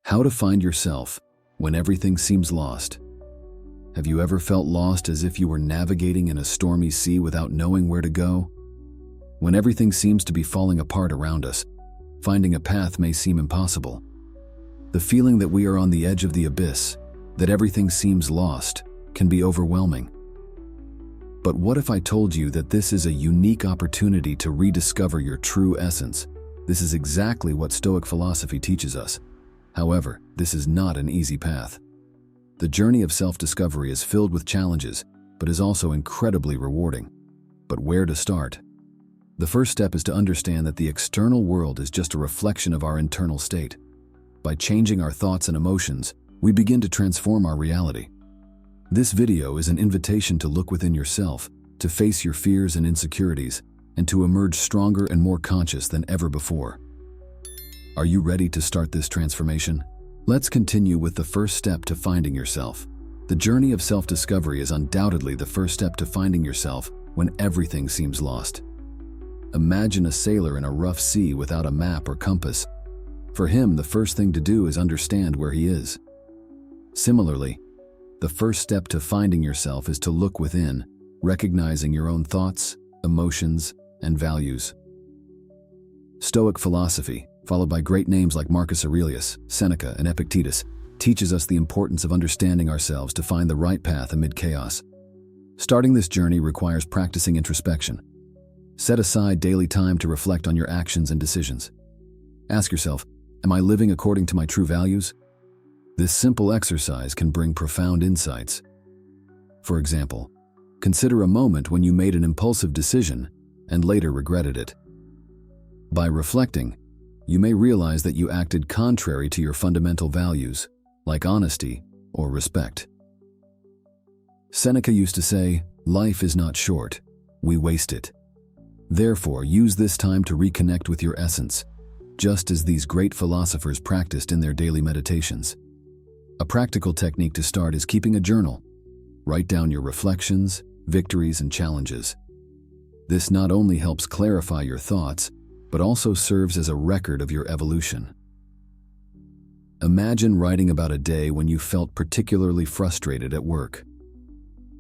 How to find yourself when everything seems lost. Have you ever felt lost, as if you were navigating in a stormy sea without knowing where to go? When everything seems to be falling apart around us, finding a path may seem impossible. The feeling that we are on the edge of the abyss, that everything seems lost, can be overwhelming. But what if I told you that this is a unique opportunity to rediscover your true essence? This is exactly what Stoic philosophy teaches us. However, this is not an easy path. The journey of self-discovery is filled with challenges, but is also incredibly rewarding. But where to start? The first step is to understand that the external world is just a reflection of our internal state. By changing our thoughts and emotions, we begin to transform our reality. This video is an invitation to look within yourself, to face your fears and insecurities, and to emerge stronger and more conscious than ever before. Are you ready to start this transformation? Let's continue with the first step to finding yourself. The journey of self-discovery is undoubtedly the first step to finding yourself when everything seems lost. Imagine a sailor in a rough sea without a map or compass. For him, the first thing to do is understand where he is. Similarly, the first step to finding yourself is to look within, recognizing your own thoughts, emotions, and values. Stoic philosophy, followed by great names like Marcus Aurelius, Seneca, and Epictetus, teaches us the importance of understanding ourselves to find the right path amid chaos. Starting this journey requires practicing introspection. Set aside daily time to reflect on your actions and decisions. Ask yourself, am I living according to my true values? This simple exercise can bring profound insights. For example, consider a moment when you made an impulsive decision and later regretted it. By reflecting, you may realize that you acted contrary to your fundamental values, like honesty or respect. Seneca used to say, "Life is not short, we waste it." Therefore, use this time to reconnect with your essence, just as these great philosophers practiced in their daily meditations. A practical technique to start is keeping a journal. Write down your reflections, victories, and challenges. This not only helps clarify your thoughts, but also serves as a record of your evolution. Imagine writing about a day when you felt particularly frustrated at work.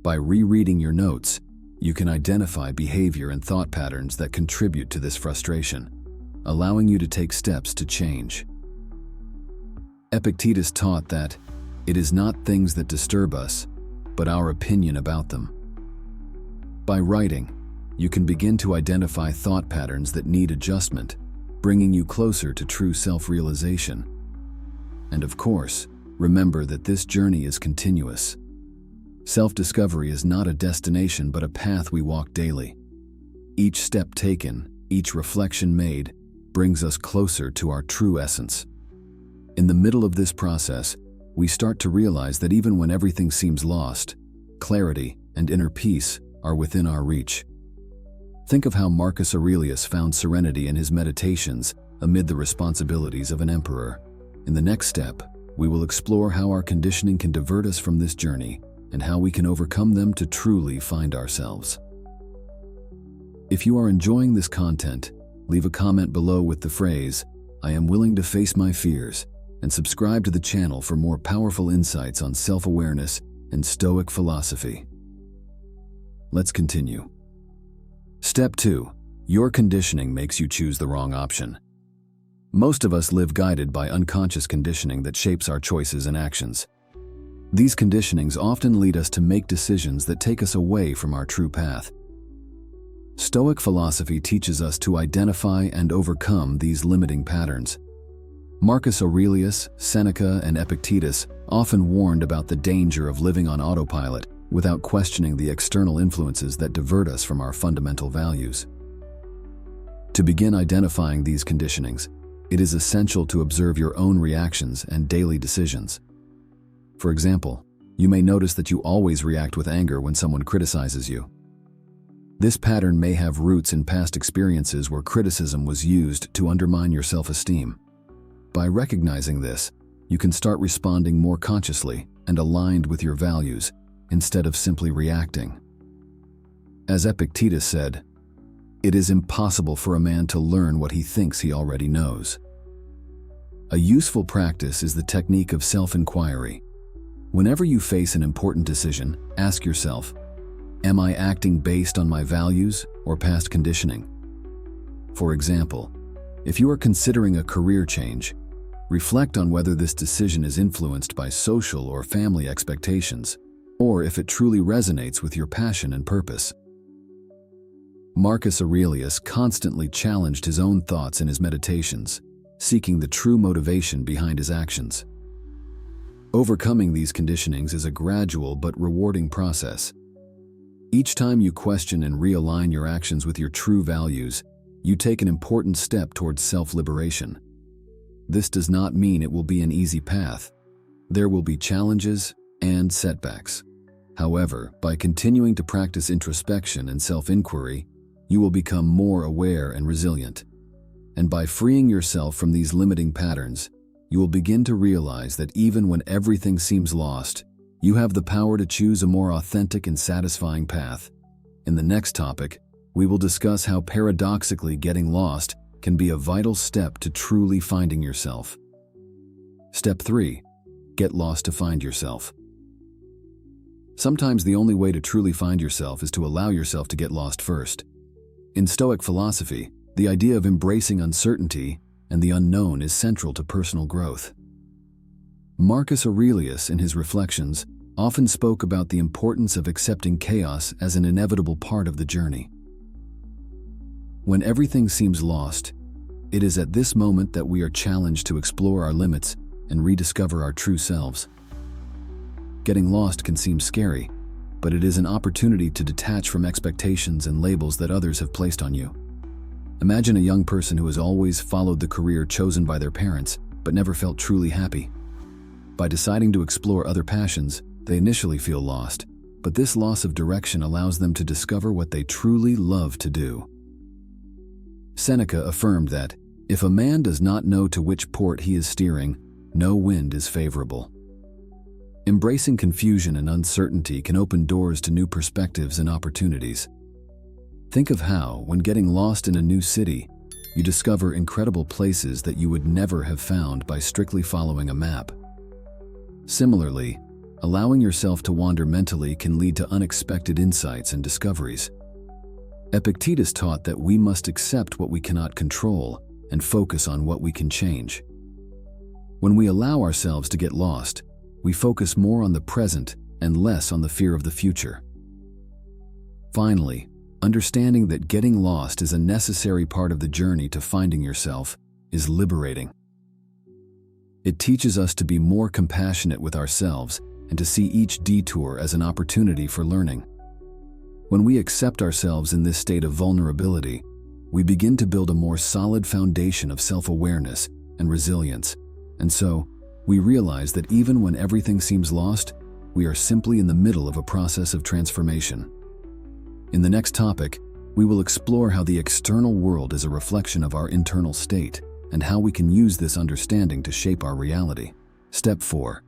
By rereading your notes, you can identify behavior and thought patterns that contribute to this frustration, allowing you to take steps to change. Epictetus taught that it is not things that disturb us, but our opinion about them. By writing, you can begin to identify thought patterns that need adjustment, bringing you closer to true self-realization. And of course, remember that this journey is continuous. Self-discovery is not a destination but a path we walk daily. Each step taken, each reflection made, brings us closer to our true essence. In the middle of this process, we start to realize that even when everything seems lost, clarity and inner peace are within our reach. Think of how Marcus Aurelius found serenity in his meditations amid the responsibilities of an emperor. In the next step, we will explore how our conditioning can divert us from this journey and how we can overcome them to truly find ourselves. If you are enjoying this content, leave a comment below with the phrase, "I am willing to face my fears," and subscribe to the channel for more powerful insights on self-awareness and Stoic philosophy. Let's continue. Step 2. Your conditioning makes you choose the wrong option. Most of us live guided by unconscious conditioning that shapes our choices and actions. These conditionings often lead us to make decisions that take us away from our true path. Stoic philosophy teaches us to identify and overcome these limiting patterns. Marcus Aurelius, Seneca, and Epictetus often warned about the danger of living on autopilot without questioning the external influences that divert us from our fundamental values. To begin identifying these conditionings, it is essential to observe your own reactions and daily decisions. For example, you may notice that you always react with anger when someone criticizes you. This pattern may have roots in past experiences where criticism was used to undermine your self-esteem. By recognizing this, you can start responding more consciously and aligned with your values, instead of simply reacting. As Epictetus said, "It is impossible for a man to learn what he thinks he already knows." A useful practice is the technique of self-inquiry. Whenever you face an important decision, ask yourself, am I acting based on my values or past conditioning? For example, if you are considering a career change, reflect on whether this decision is influenced by social or family expectations, or if it truly resonates with your passion and purpose. Marcus Aurelius constantly challenged his own thoughts in his meditations, seeking the true motivation behind his actions. Overcoming these conditionings is a gradual but rewarding process. Each time you question and realign your actions with your true values, you take an important step towards self-liberation. This does not mean it will be an easy path. There will be challenges and setbacks. However, by continuing to practice introspection and self-inquiry, you will become more aware and resilient. And by freeing yourself from these limiting patterns, you will begin to realize that even when everything seems lost, you have the power to choose a more authentic and satisfying path. In the next topic, we will discuss how paradoxically getting lost can be a vital step to truly finding yourself. Step 3. Get lost to find yourself. Sometimes the only way to truly find yourself is to allow yourself to get lost first. In Stoic philosophy, the idea of embracing uncertainty and the unknown is central to personal growth. Marcus Aurelius, in his reflections, often spoke about the importance of accepting chaos as an inevitable part of the journey. When everything seems lost, it is at this moment that we are challenged to explore our limits and rediscover our true selves. Getting lost can seem scary, but it is an opportunity to detach from expectations and labels that others have placed on you. Imagine a young person who has always followed the career chosen by their parents, but never felt truly happy. By deciding to explore other passions, they initially feel lost, but this loss of direction allows them to discover what they truly love to do. Seneca affirmed that, if a man does not know to which port he is steering, no wind is favorable. Embracing confusion and uncertainty can open doors to new perspectives and opportunities. Think of how, when getting lost in a new city, you discover incredible places that you would never have found by strictly following a map. Similarly, allowing yourself to wander mentally can lead to unexpected insights and discoveries. Epictetus taught that we must accept what we cannot control and focus on what we can change. When we allow ourselves to get lost, we focus more on the present and less on the fear of the future. Finally, understanding that getting lost is a necessary part of the journey to finding yourself is liberating. It teaches us to be more compassionate with ourselves and to see each detour as an opportunity for learning. When we accept ourselves in this state of vulnerability, we begin to build a more solid foundation of self-awareness and resilience. And so, we realize that even when everything seems lost, we are simply in the middle of a process of transformation. In the next topic, we will explore how the external world is a reflection of our internal state and how we can use this understanding to shape our reality. Step 4.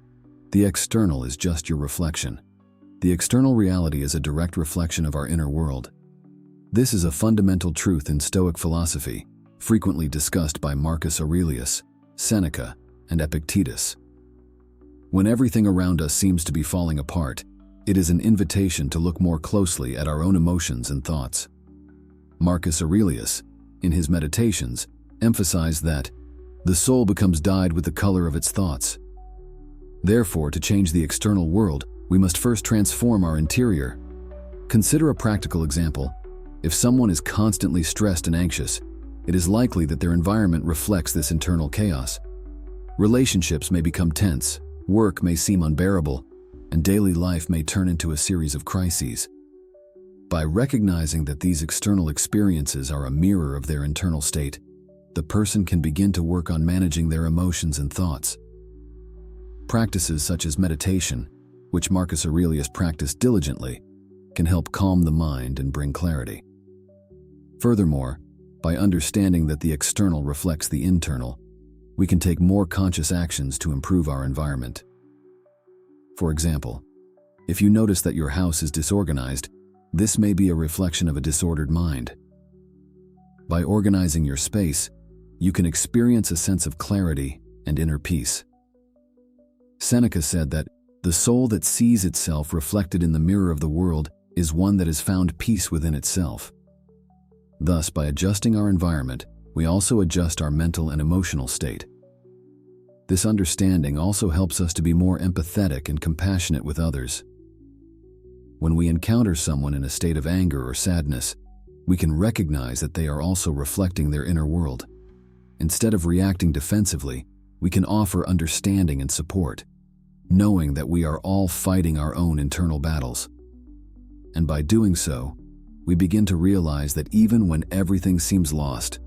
The external is just your reflection. The external reality is a direct reflection of our inner world. This is a fundamental truth in Stoic philosophy, frequently discussed by Marcus Aurelius, Seneca, and Epictetus. When everything around us seems to be falling apart, it is an invitation to look more closely at our own emotions and thoughts. Marcus Aurelius, in his meditations, emphasized that the soul becomes dyed with the color of its thoughts. Therefore, to change the external world, we must first transform our interior. Consider a practical example. If someone is constantly stressed and anxious, it is likely that their environment reflects this internal chaos. Relationships may become tense, work may seem unbearable, and daily life may turn into a series of crises. By recognizing that these external experiences are a mirror of their internal state, the person can begin to work on managing their emotions and thoughts. Practices such as meditation, which Marcus Aurelius practiced diligently, can help calm the mind and bring clarity. Furthermore, by understanding that the external reflects the internal, we can take more conscious actions to improve our environment. For example, if you notice that your house is disorganized, this may be a reflection of a disordered mind. By organizing your space, you can experience a sense of clarity and inner peace. Seneca said that the soul that sees itself reflected in the mirror of the world is one that has found peace within itself. Thus, by adjusting our environment, we also adjust our mental and emotional state. This understanding also helps us to be more empathetic and compassionate with others. When we encounter someone in a state of anger or sadness, we can recognize that they are also reflecting their inner world. Instead of reacting defensively, we can offer understanding and support, knowing that we are all fighting our own internal battles. And by doing so, we begin to realize that even when everything seems lost,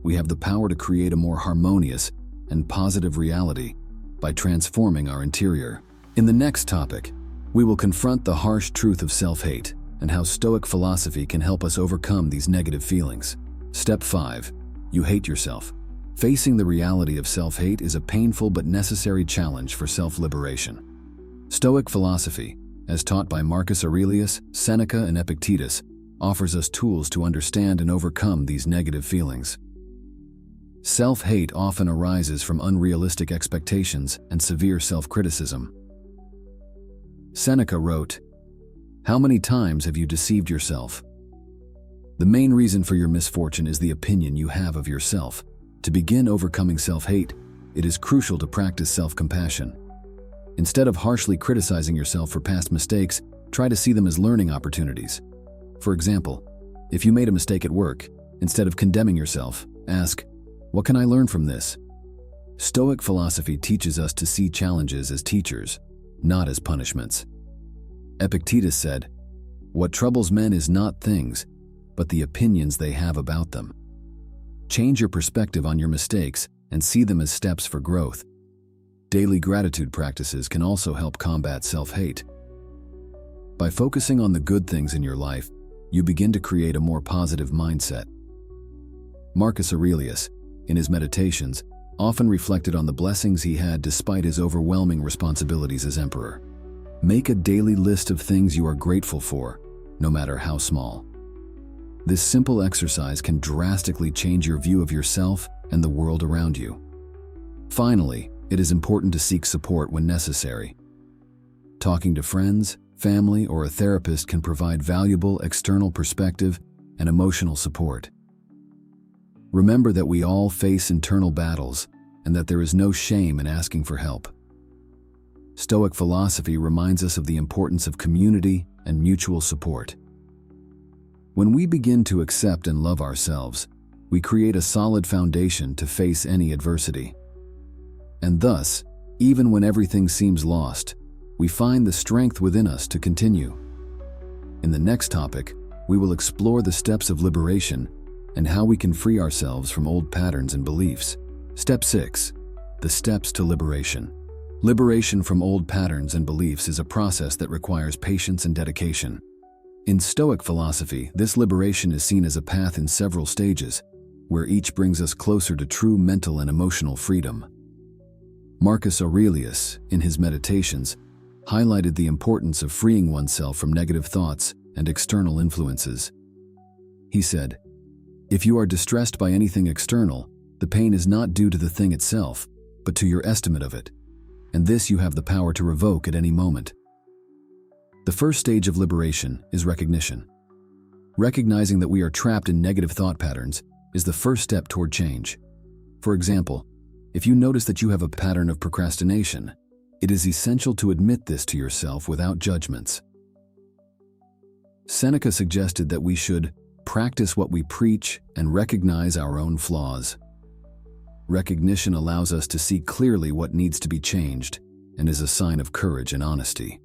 we have the power to create a more harmonious and positive reality by transforming our interior. In the next topic, we will confront the harsh truth of self-hate and how Stoic philosophy can help us overcome these negative feelings. Step 5. You hate yourself. Facing the reality of self-hate is a painful but necessary challenge for self-liberation. Stoic philosophy, as taught by Marcus Aurelius, Seneca, and Epictetus, offers us tools to understand and overcome these negative feelings. Self-hate often arises from unrealistic expectations and severe self-criticism. Seneca wrote, "How many times have you deceived yourself?" The main reason for your misfortune is the opinion you have of yourself. To begin overcoming self-hate, it is crucial to practice self-compassion. Instead of harshly criticizing yourself for past mistakes, try to see them as learning opportunities. For example, if you made a mistake at work, instead of condemning yourself, ask, "What can I learn from this?" Stoic philosophy teaches us to see challenges as teachers, not as punishments. Epictetus said, "What troubles men is not things, but the opinions they have about them." Change your perspective on your mistakes and see them as steps for growth. Daily gratitude practices can also help combat self-hate. By focusing on the good things in your life, you begin to create a more positive mindset. Marcus Aurelius, in his meditations, often reflected on the blessings he had despite his overwhelming responsibilities as emperor. Make a daily list of things you are grateful for, no matter how small. This simple exercise can drastically change your view of yourself and the world around you. Finally, it is important to seek support when necessary. Talking to friends, family, or a therapist can provide valuable external perspective and emotional support. Remember that we all face internal battles and that there is no shame in asking for help. Stoic philosophy reminds us of the importance of community and mutual support. When we begin to accept and love ourselves, we create a solid foundation to face any adversity. And thus, even when everything seems lost, we find the strength within us to continue. In the next topic, we will explore the steps of liberation and how we can free ourselves from old patterns and beliefs. Step 6. The steps to liberation. Liberation from old patterns and beliefs is a process that requires patience and dedication. In Stoic philosophy, this liberation is seen as a path in several stages, where each brings us closer to true mental and emotional freedom. Marcus Aurelius, in his meditations, highlighted the importance of freeing oneself from negative thoughts and external influences. He said, "If you are distressed by anything external, the pain is not due to the thing itself, but to your estimate of it, and this you have the power to revoke at any moment." The first stage of liberation is recognition. Recognizing that we are trapped in negative thought patterns is the first step toward change. For example, if you notice that you have a pattern of procrastination, it is essential to admit this to yourself without judgments. Seneca suggested that we should practice what we preach and recognize our own flaws. Recognition allows us to see clearly what needs to be changed and is a sign of courage and honesty.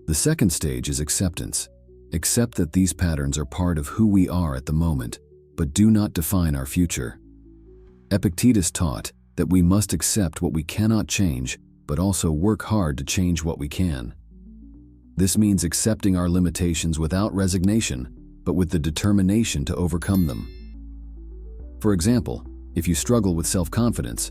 The second stage is acceptance. Accept that these patterns are part of who we are at the moment, but do not define our future. Epictetus taught that we must accept what we cannot change, but also work hard to change what we can. This means accepting our limitations without resignation, but with the determination to overcome them. For example, if you struggle with self-confidence,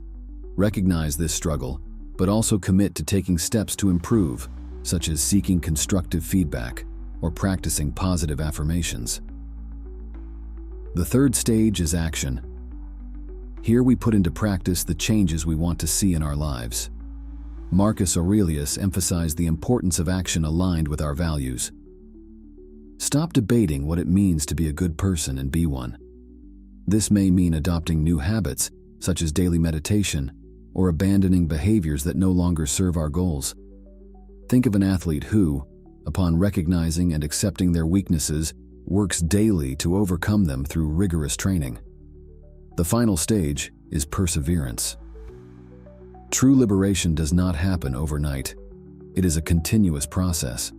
recognize this struggle, but also commit to taking steps to improve, such as seeking constructive feedback or practicing positive affirmations. The third stage is action. Here we put into practice the changes we want to see in our lives. Marcus Aurelius emphasized the importance of action aligned with our values. Stop debating what it means to be a good person and be one. This may mean adopting new habits, such as daily meditation, or abandoning behaviors that no longer serve our goals. Think of an athlete who, upon recognizing and accepting their weaknesses, works daily to overcome them through rigorous training. The final stage is perseverance. True liberation does not happen overnight. It is a continuous process.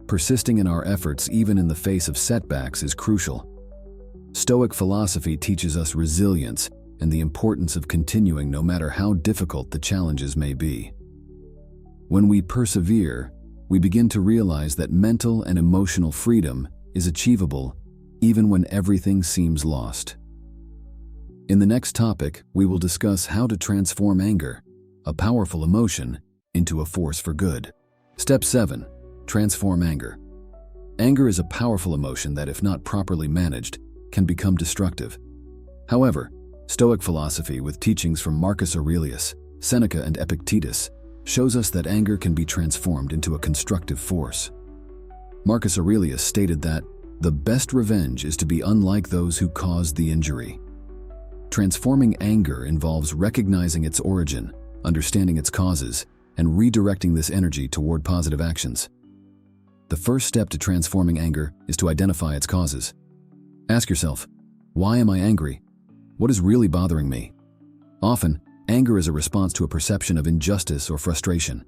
Persisting in our efforts even in the face of setbacks is crucial. Stoic philosophy teaches us resilience and the importance of continuing no matter how difficult the challenges may be. When we persevere, we begin to realize that mental and emotional freedom is achievable even when everything seems lost. In the next topic, we will discuss how to transform anger, a powerful emotion, into a force for good. Step 7. Transform anger. Anger is a powerful emotion that, if not properly managed, can become destructive. However, Stoic philosophy, with teachings from Marcus Aurelius, Seneca, and Epictetus, shows us that anger can be transformed into a constructive force. Marcus Aurelius stated that the best revenge is to be unlike those who caused the injury. Transforming anger involves recognizing its origin, understanding its causes, and redirecting this energy toward positive actions. The first step to transforming anger is to identify its causes. Ask yourself, why am I angry? What is really bothering me? Often, anger is a response to a perception of injustice or frustration.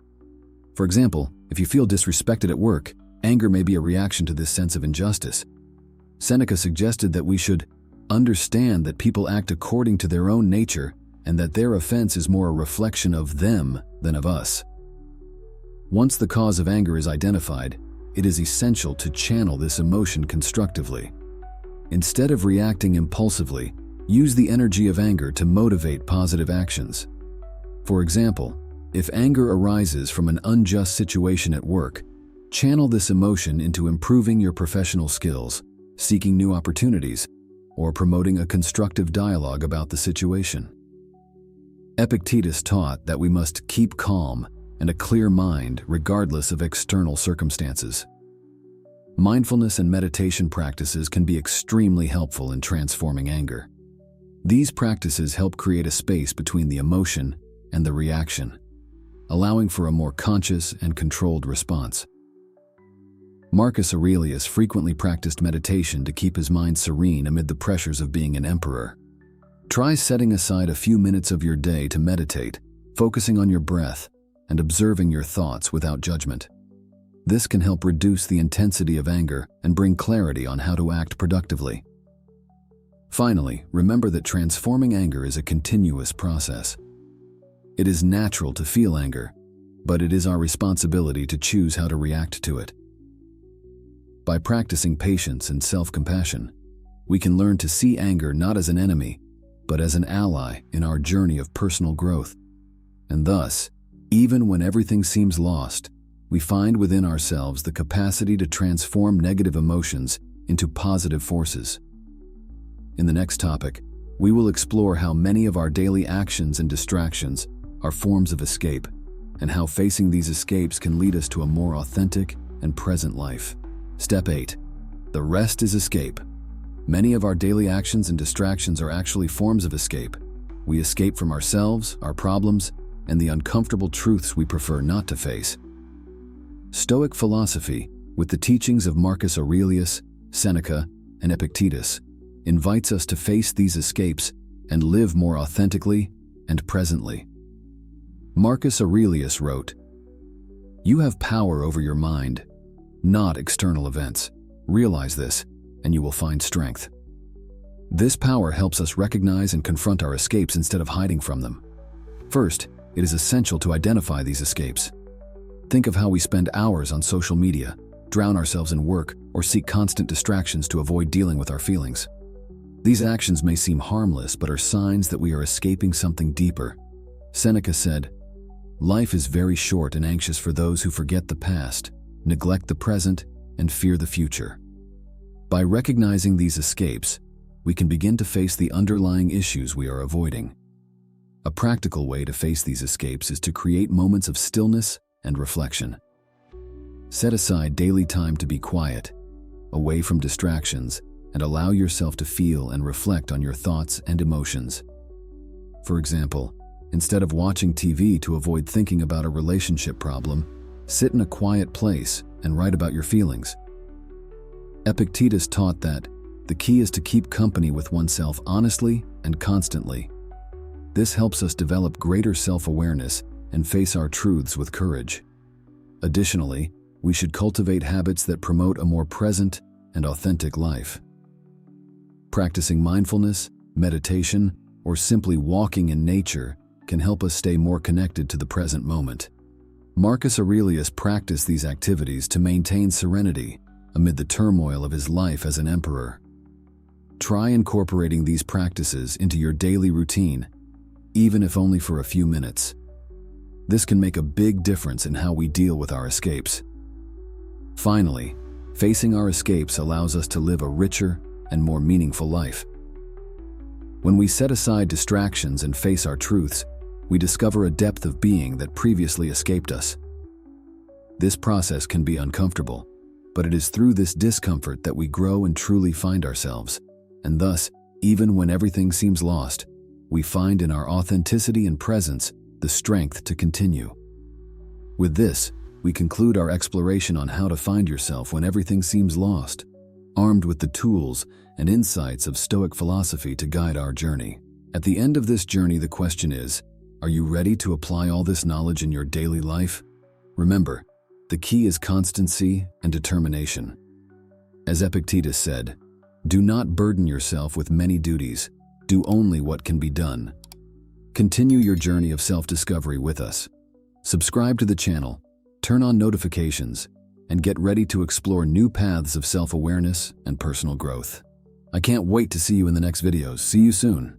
For example, if you feel disrespected at work, anger may be a reaction to this sense of injustice. Seneca suggested that we should understand that people act according to their own nature and that their offense is more a reflection of them than of us. Once the cause of anger is identified, it is essential to channel this emotion constructively. Instead of reacting impulsively, use the energy of anger to motivate positive actions. For example, if anger arises from an unjust situation at work, channel this emotion into improving your professional skills, seeking new opportunities, or promoting a constructive dialogue about the situation. Epictetus taught that we must keep calm and a clear mind regardless of external circumstances. Mindfulness and meditation practices can be extremely helpful in transforming anger. These practices help create a space between the emotion and the reaction, allowing for a more conscious and controlled response. Marcus Aurelius frequently practiced meditation to keep his mind serene amid the pressures of being an emperor. Try setting aside a few minutes of your day to meditate, focusing on your breath and observing your thoughts without judgment. This can help reduce the intensity of anger and bring clarity on how to act productively. Finally, remember that transforming anger is a continuous process. It is natural to feel anger, but it is our responsibility to choose how to react to it. By practicing patience and self-compassion, we can learn to see anger not as an enemy, but as an ally in our journey of personal growth. And thus, even when everything seems lost, we find within ourselves the capacity to transform negative emotions into positive forces. In the next topic, we will explore how many of our daily actions and distractions are forms of escape, and how facing these escapes can lead us to a more authentic and present life. Step 8. The rest is escape. Many of our daily actions and distractions are actually forms of escape. We escape from ourselves, our problems, and the uncomfortable truths we prefer not to face. Stoic philosophy, with the teachings of Marcus Aurelius, Seneca, and Epictetus, invites us to face these escapes and live more authentically and presently. Marcus Aurelius wrote, "You have power over your mind, not external events. Realize this, and you will find strength." This power helps us recognize and confront our escapes instead of hiding from them. First, it is essential to identify these escapes. Think of how we spend hours on social media, drown ourselves in work, or seek constant distractions to avoid dealing with our feelings. These actions may seem harmless, but are signs that we are escaping something deeper. Seneca said, "Life is very short and anxious for those who forget the past, neglect the present, and fear the future." By recognizing these escapes, we can begin to face the underlying issues we are avoiding. A practical way to face these escapes is to create moments of stillness and reflection. Set aside daily time to be quiet, away from distractions, and allow yourself to feel and reflect on your thoughts and emotions. For example, instead of watching TV to avoid thinking about a relationship problem, sit in a quiet place and write about your feelings. Epictetus taught that the key is to keep company with oneself honestly and constantly. This helps us develop greater self-awareness and face our truths with courage. Additionally, we should cultivate habits that promote a more present and authentic life. Practicing mindfulness, meditation, or simply walking in nature can help us stay more connected to the present moment. Marcus Aurelius practiced these activities to maintain serenity amid the turmoil of his life as an emperor. Try incorporating these practices into your daily routine, even if only for a few minutes. This can make a big difference in how we deal with our escapes. Finally, facing our escapes allows us to live a richer and more meaningful life. When we set aside distractions and face our truths, we discover a depth of being that previously escaped us. This process can be uncomfortable, but it is through this discomfort that we grow and truly find ourselves. And thus, even when everything seems lost, we find in our authenticity and presence the strength to continue. With this, we conclude our exploration on how to find yourself when everything seems lost, armed with the tools and insights of Stoic philosophy to guide our journey. At the end of this journey, the question is, are you ready to apply all this knowledge in your daily life? Remember, the key is constancy and determination. As Epictetus said, do not burden yourself with many duties, do only what can be done. Continue your journey of self-discovery with us. Subscribe to the channel, turn on notifications, and get ready to explore new paths of self-awareness and personal growth. I can't wait to see you in the next videos. See you soon.